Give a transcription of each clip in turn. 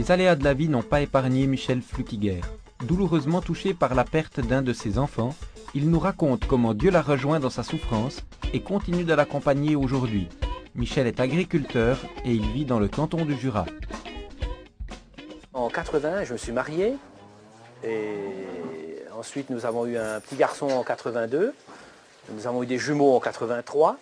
Les aléas de la vie n'ont pas épargné Michel Flutiger. Douloureusement touché par la perte d'un de ses enfants, il nous raconte comment Dieu l'a rejoint dans sa souffrance et continue de l'accompagner aujourd'hui. Michel est agriculteur et il vit dans le canton du Jura. En 80, je me suis marié et ensuite nous avons eu un petit garçon en 82, nous avons eu des jumeaux en 83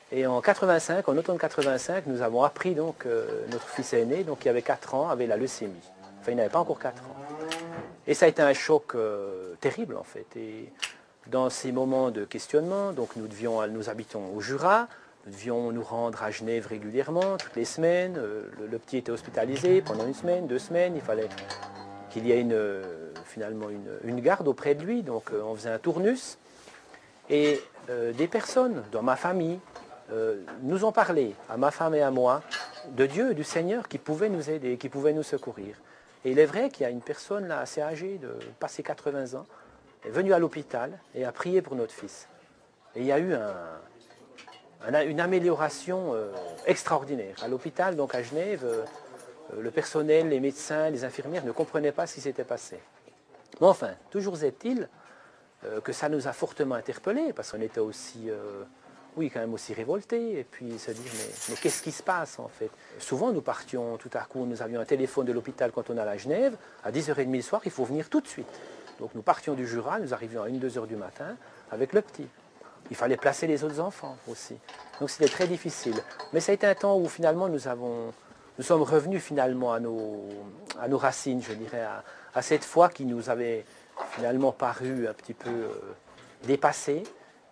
et en 85, en automne 85, nous avons appris donc notre fils aîné, donc qui avait 4 ans, avait la leucémie. Enfin, il n'avait pas encore 4 ans. Et ça a été un choc terrible en fait. Et dans ces moments de questionnement, donc nous habitons au Jura, nous devions nous rendre à Genève régulièrement, toutes les semaines. Le petit était hospitalisé pendant 1 semaine, 2 semaines. Il fallait qu'il y ait finalement une garde auprès de lui. Donc on faisait un tournus. Et des personnes dans ma famille nous ont parlé, à ma femme et à moi, de Dieu et du Seigneur qui pouvait nous aider, qui pouvait nous secourir. Et il est vrai qu'il y a une personne là, assez âgée, de passer 80 ans, est venue à l'hôpital et a prié pour notre fils. Et il y a eu une amélioration extraordinaire. À l'hôpital, donc à Genève, le personnel, les médecins, les infirmières ne comprenaient pas ce qui s'était passé. Mais enfin, toujours est-il que ça nous a fortement interpellés, parce qu'on était aussi, quand même aussi révoltés, et puis se dire, mais qu'est-ce qui se passe en fait? Souvent nous partions, tout à coup, nous avions un téléphone de l'hôpital quand on allait à Genève, à 10h30 le soir, il faut venir tout de suite. Donc nous partions du Jura, nous arrivions à 1-2 heures du matin avec le petit. Il fallait placer les autres enfants aussi. Donc c'était très difficile. Mais ça a été un temps où finalement nous sommes revenus finalement à nos racines, je dirais, à cette foi qui nous avait finalement paru un petit peu dépassée.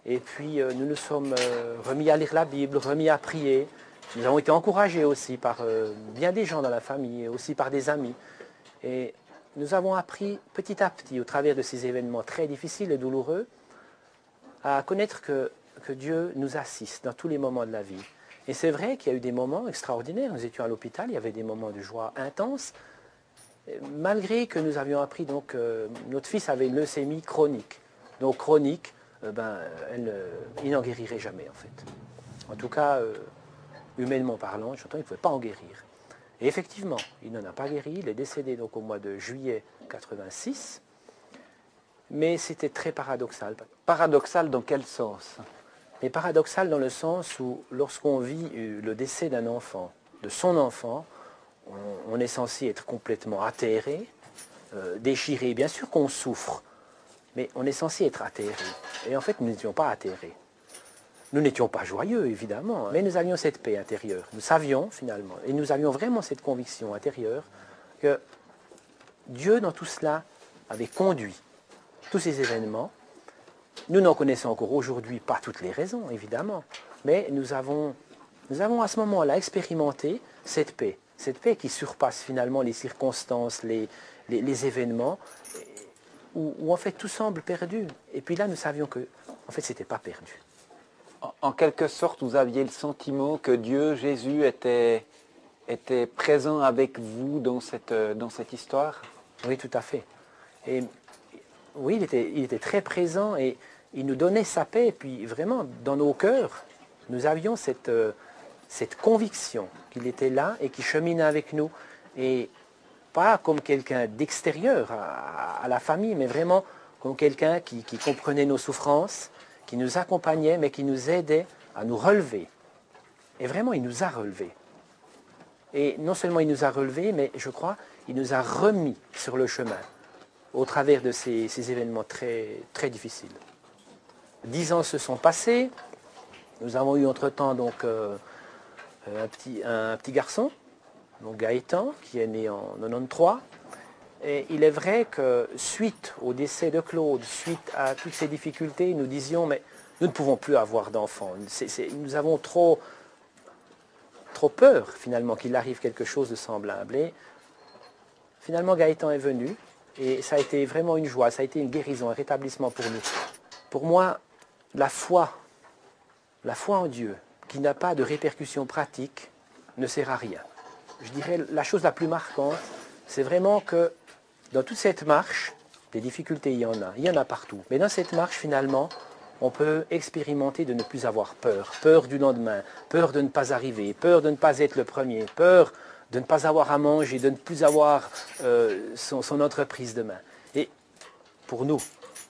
Et puis nous nous sommes remis à lire la Bible, remis à prier. Nous avons été encouragés aussi par bien des gens dans la famille et aussi par des amis. Et nous avons appris petit à petit, au travers de ces événements très difficiles et douloureux, à connaître que Dieu nous assiste dans tous les moments de la vie. Et c'est vrai qu'il y a eu des moments extraordinaires. Nous étions à l'hôpital, il y avait des moments de joie intense, malgré que nous avions appris donc notre fils avait une leucémie chronique. Donc chronique, il n'en guérirait jamais en fait. En tout cas, humainement parlant, j'entends, il ne pouvait pas en guérir. Et effectivement, il n'en a pas guéri, il est décédé donc au mois de juillet 86, mais c'était très paradoxal. Paradoxal dans quel sens? Mais paradoxal dans le sens où lorsqu'on vit le décès d'un enfant, de son enfant, on est censé être complètement atterré, déchiré. Bien sûr qu'on souffre, mais on est censé être atterré. Et en fait, nous n'étions pas atterrés. Nous n'étions pas joyeux, évidemment, mais nous avions cette paix intérieure. Nous savions, finalement, et nous avions vraiment cette conviction intérieure que Dieu, dans tout cela, avait conduit tous ces événements. Nous n'en connaissons encore aujourd'hui pas toutes les raisons, évidemment, mais nous avons à ce moment-là expérimenté cette paix qui surpasse finalement les circonstances, les événements, où en fait tout semble perdu. Et puis là, nous savions que, en fait, ce n'était pas perdu. En quelque sorte, vous aviez le sentiment que Dieu, Jésus, était présent avec vous dans cette histoire? Oui, tout à fait. Et oui, il était très présent et il nous donnait sa paix. Et puis vraiment, dans nos cœurs, nous avions cette conviction qu'il était là et qu'il cheminait avec nous. Et pas comme quelqu'un d'extérieur à la famille, mais vraiment comme quelqu'un qui comprenait nos souffrances, qui nous accompagnait, mais qui nous aidait à nous relever. Et vraiment, il nous a relevés. Et non seulement il nous a relevés, mais je crois, il nous a remis sur le chemin au travers de ces événements très, très difficiles. 10 ans se sont passés. Nous avons eu entre-temps donc un petit garçon, donc Gaëtan, qui est né en 93. Et il est vrai que suite au décès de Claude, suite à toutes ces difficultés, nous disions, mais nous ne pouvons plus avoir d'enfants. Nous avons trop peur finalement qu'il arrive quelque chose de semblable. Et finalement Gaëtan est venu et ça a été vraiment une joie, ça a été une guérison, un rétablissement pour nous. Pour moi, la foi en Dieu, qui n'a pas de répercussions pratiques, ne sert à rien. Je dirais la chose la plus marquante, c'est vraiment que dans toute cette marche, des difficultés, il y en a partout. Mais dans cette marche, finalement, on peut expérimenter de ne plus avoir peur. Peur du lendemain, peur de ne pas arriver, peur de ne pas être le premier, peur de ne pas avoir à manger, de ne plus avoir son entreprise demain. Et pour nous,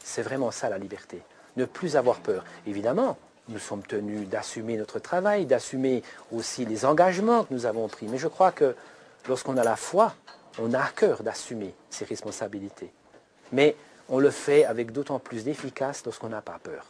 c'est vraiment ça la liberté, ne plus avoir peur. Évidemment, nous sommes tenus d'assumer notre travail, d'assumer aussi les engagements que nous avons pris. Mais je crois que lorsqu'on a la foi, on a à cœur d'assumer ses responsabilités. Mais on le fait avec d'autant plus d'efficace lorsqu'on n'a pas peur.